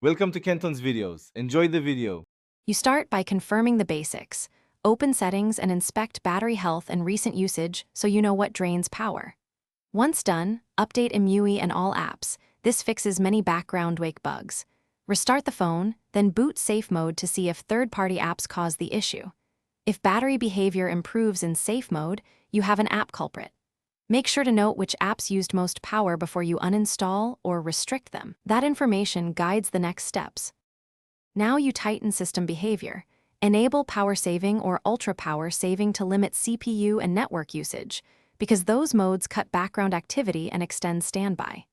Welcome to Kenton's videos. Enjoy the video. You start by confirming the basics. Open settings and inspect battery health and recent usage so you know what drains power. Once done, update MIUI and all apps. This fixes many background wake bugs. Restart the phone, then boot safe mode to see if third-party apps cause the issue. If battery behavior improves in safe mode, you have an app culprit. Make sure to note which apps used most power before you uninstall or restrict them. That information guides the next steps. Now you tighten system behavior. Enable power saving or ultra power saving to limit CPU and network usage, because those modes cut background activity and extend standby.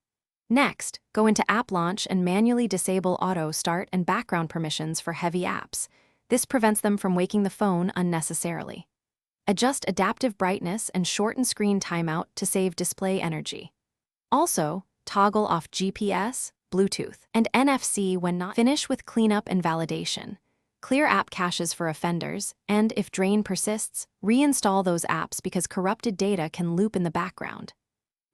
Next, go into App Launch and manually disable auto start and background permissions for heavy apps. This prevents them from waking the phone unnecessarily. Adjust adaptive brightness and shorten screen timeout to save display energy. Also, toggle off GPS, Bluetooth, and NFC when not. Finish with cleanup and validation. Clear app caches for offenders, and if drain persists, reinstall those apps because corrupted data can loop in the background.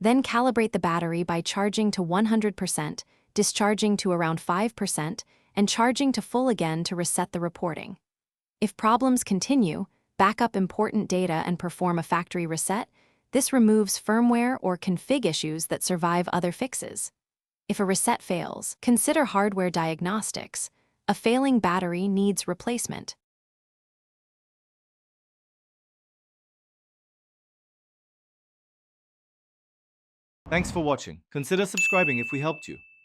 Then calibrate the battery by charging to 100%, discharging to around 5%, and charging to full again to reset the reporting. If problems continue, back up important data and perform a factory reset. This removes firmware or config issues that survive other fixes. If a reset fails, consider hardware diagnostics. A failing battery needs replacement. Thanks for watching. Consider subscribing if we helped you.